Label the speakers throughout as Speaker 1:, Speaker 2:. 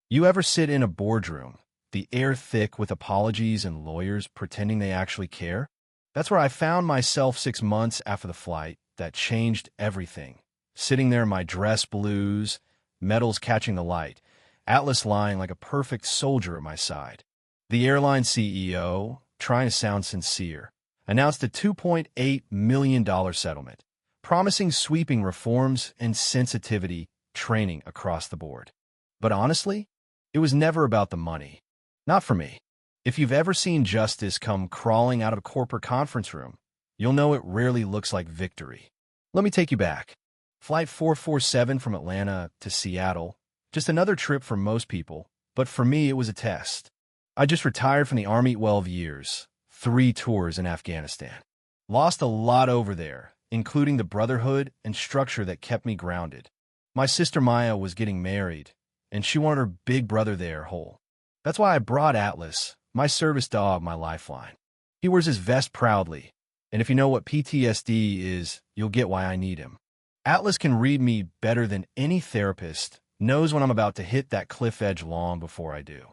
Speaker 1: You ever sit in a boardroom, the air thick with apologies and lawyers pretending they actually care? That's where I found myself 6 months after the flight that changed everything. Sitting there in my dress blues, medals catching the light, Atlas lying like a perfect soldier at my side. The airline CEO, trying to sound sincere, announced a $2.8 million settlement, promising sweeping reforms and sensitivity training across the board. But honestly, it was never about the money. Not for me. If you've ever seen justice come crawling out of a corporate conference room, you'll know it rarely looks like victory. Let me take you back. Flight 447 from Atlanta to Seattle, just another trip for most people, but for me it was a test. I just retired from the Army 12 years, 3 tours in Afghanistan. Lost a lot over there, including the brotherhood and structure that kept me grounded. My sister Maya was getting married, and she wanted her big brother there whole. That's why I brought Atlas, my service dog, my lifeline. He wears his vest proudly, and if you know what PTSD is, you'll get why I need him. Atlas can read me better than any therapist, knows when I'm about to hit that cliff edge long before I do.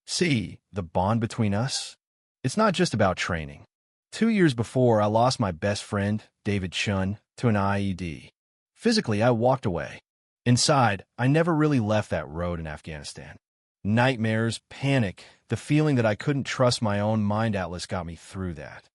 Speaker 1: See, the bond between us? It's not just about training. 2 years before, I lost my best friend, David Chun, to an IED. Physically, I walked away. Inside, I never really left that road in Afghanistan. Nightmares, panic, the feeling that I couldn't trust my own mind. Atlas got me through that.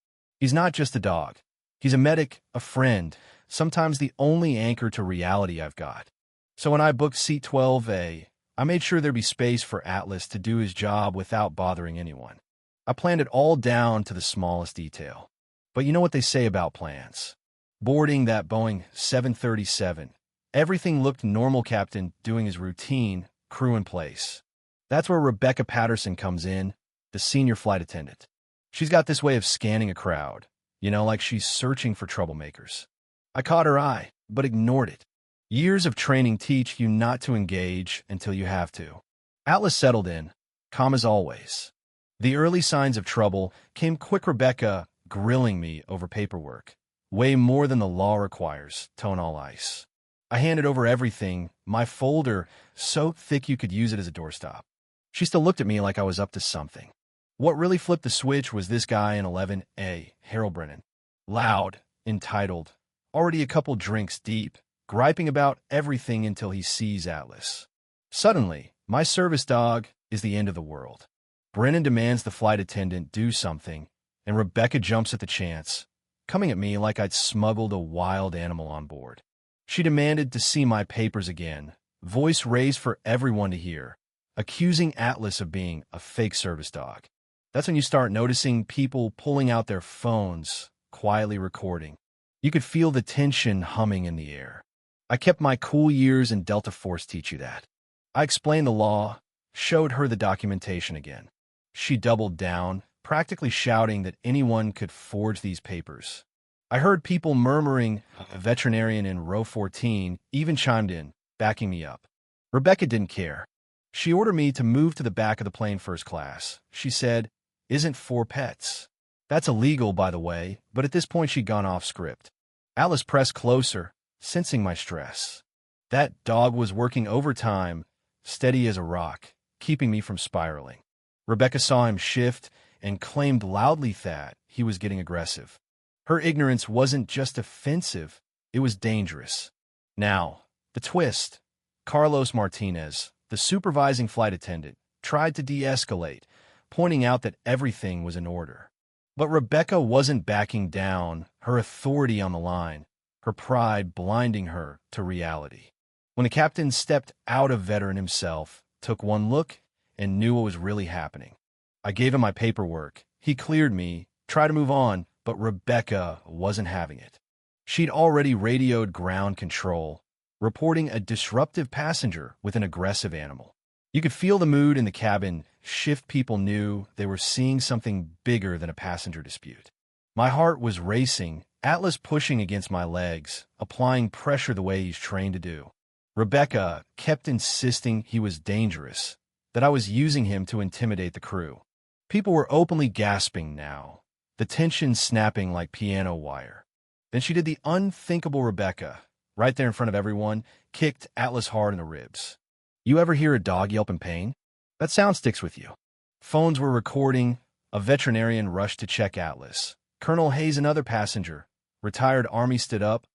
Speaker 1: He's not just a dog. He's a medic, a friend, sometimes the only anchor to reality I've got. So when I booked seat 12A, I made sure there'd be space for Atlas to do his job without bothering anyone. I planned it all down to the smallest detail. But you know what they say about plans. Boarding that Boeing 737, everything looked normal. Captain doing his routine, crew in place. That's where Rebecca Patterson comes in, the senior flight attendant. She's got this way of scanning a crowd, like she's searching for troublemakers. I caught her eye, but ignored it. Years of training teach you not to engage until you have to. Atlas settled in, calm as always. The early signs of trouble came quick. Rebecca grilling me over paperwork, way more than the law requires, tone all ice. I handed over everything, my folder so thick you could use it as a doorstop. She still looked at me like I was up to something. What really flipped the switch was this guy in 11A, Harold Brennan. Loud, entitled, already a couple drinks deep, griping about everything until he sees Atlas. Suddenly, my service dog is the end of the world. Brennan demands the flight attendant do something, and Rebecca jumps at the chance, coming at me like I'd smuggled a wild animal on board. She demanded to see my papers again, voice raised for everyone to hear, accusing Atlas of being a fake service dog. That's when you start noticing people pulling out their phones, quietly recording. You could feel the tension humming in the air. I kept my cool. Years in Delta Force teach you that. I explained the law, showed her the documentation again. She doubled down, practically shouting that anyone could forge these papers. I heard people murmuring. A veterinarian in row 14 even chimed in, backing me up. Rebecca didn't care. She ordered me to move to the back of the plane first class. She said, "Isn't for pets." That's illegal, by the way, but at this point she'd gone off script. Atlas pressed closer, sensing my stress. That dog was working overtime, steady as a rock, keeping me from spiraling. Rebecca saw him shift and claimed loudly that he was getting aggressive. Her ignorance wasn't just offensive, it was dangerous. Now, the twist. Carlos Martinez, the supervising flight attendant, tried to de-escalate, pointing out that everything was in order. But Rebecca wasn't backing down, her authority on the line, her pride blinding her to reality. When the captain stepped out of veteran himself, took one look, and knew what was really happening. I gave him my paperwork. He cleared me, tried to move on, but Rebecca wasn't having it. She'd already radioed ground control, reporting a disruptive passenger with an aggressive animal. You could feel the mood in the cabin shift. People knew they were seeing something bigger than a passenger dispute. My heart was racing, Atlas pushing against my legs, applying pressure the way he's trained to do. Rebecca kept insisting he was dangerous, that I was using him to intimidate the crew. People were openly gasping now, the tension snapping like piano wire. Then she did the unthinkable. Rebecca, right there in front of everyone, kicked Atlas hard in the ribs. You ever hear a dog yelp in pain? That sound sticks with you. Phones were recording. A veterinarian rushed to check Atlas. Colonel Hayes, another passenger. Retired Army, stood up,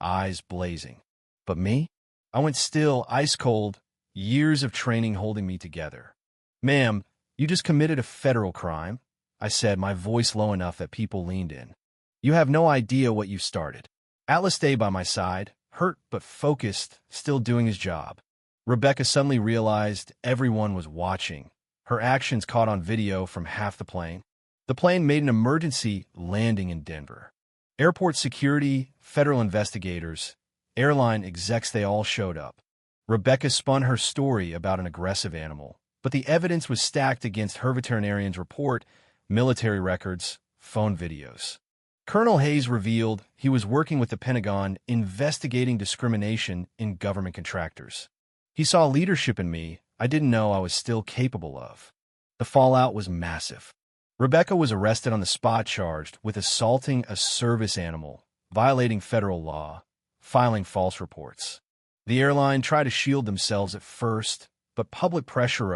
Speaker 1: eyes blazing. But me? I went still, ice cold, years of training holding me together. Ma'am, you just committed a federal crime, I said, my voice low enough that people leaned in. You have no idea what you've started. Atlas stayed by my side, hurt but focused, still doing his job. Rebecca suddenly realized everyone was watching. Her actions caught on video from half the plane. The plane made an emergency landing in Denver. Airport security, federal investigators, airline execs, they all showed up. Rebecca spun her story about an aggressive animal, but the evidence was stacked against her veterinarian's report, military records, phone videos. Colonel Hayes revealed he was working with the Pentagon investigating discrimination in government contractors. He saw leadership in me I didn't know I was still capable of. The fallout was massive. Rebecca was arrested on the spot, charged with assaulting a service animal, violating federal law, filing false reports. The airline tried to shield themselves at first, but public pressure,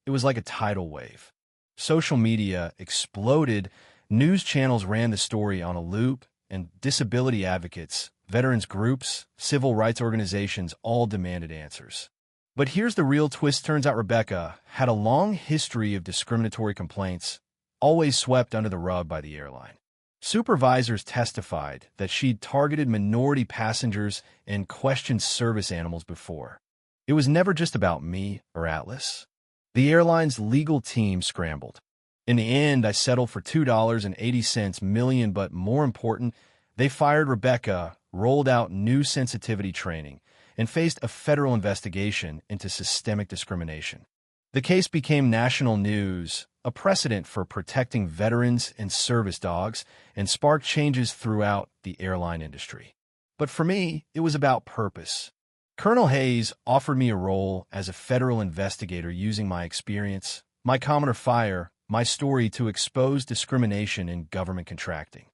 Speaker 1: it was like a tidal wave. Social media exploded, news channels ran the story on a loop, and disability advocates, veterans groups, civil rights organizations all demanded answers. But here's the real twist. Turns out Rebecca had a long history of discriminatory complaints, always swept under the rug by the airline. Supervisors testified that she'd targeted minority passengers and questioned service animals before. It was never just about me or Atlas. The airline's legal team scrambled. In the end, I settled for $2.80 million, but more important, they fired Rebecca, rolled out new sensitivity training, and faced a federal investigation into systemic discrimination. The case became national news, a precedent for protecting veterans and service dogs, and sparked changes throughout the airline industry. But for me, it was about purpose. Colonel Hayes offered me a role as a federal investigator, using my experience, my common fire, my story to expose discrimination in government contracting.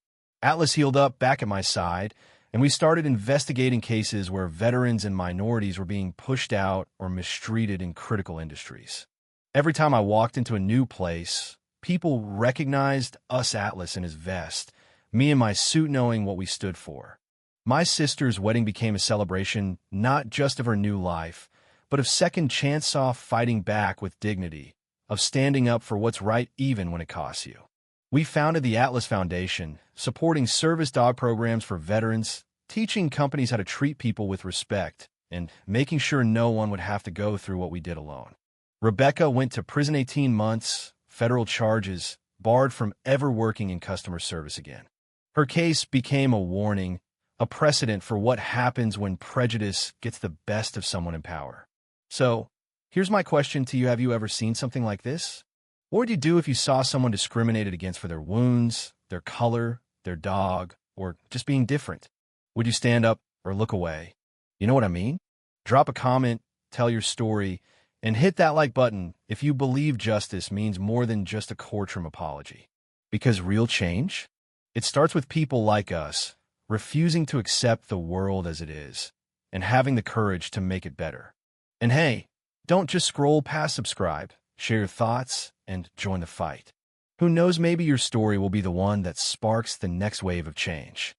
Speaker 1: Atlas healed up back at my side, and we started investigating cases where veterans and minorities were being pushed out or mistreated in critical industries. Every time I walked into a new place, people recognized us, Atlas in his vest, me in my suit, knowing what we stood for. My sister's wedding became a celebration not just of her new life, but of second chance off, fighting back with dignity, of standing up for what's right even when it costs you. We founded the Atlas Foundation, supporting service dog programs for veterans, teaching companies how to treat people with respect, and making sure no one would have to go through what we did alone. Rebecca went to prison 18 months, federal charges, barred from ever working in customer service again. Her case became a warning, a precedent for what happens when prejudice gets the best of someone in power. So, here's my question to you. Have you ever seen something like this? What would you do if you saw someone discriminated against for their wounds, their color, their dog, or just being different? Would you stand up or look away? You know what I mean? Drop a comment, tell your story, and hit that like button if you believe justice means more than just a courtroom apology. Because real change? It starts with people like us, refusing to accept the world as it is, and having the courage to make it better. And hey, don't just scroll past subscribe, share your thoughts, and join the fight. Who knows, maybe your story will be the one that sparks the next wave of change.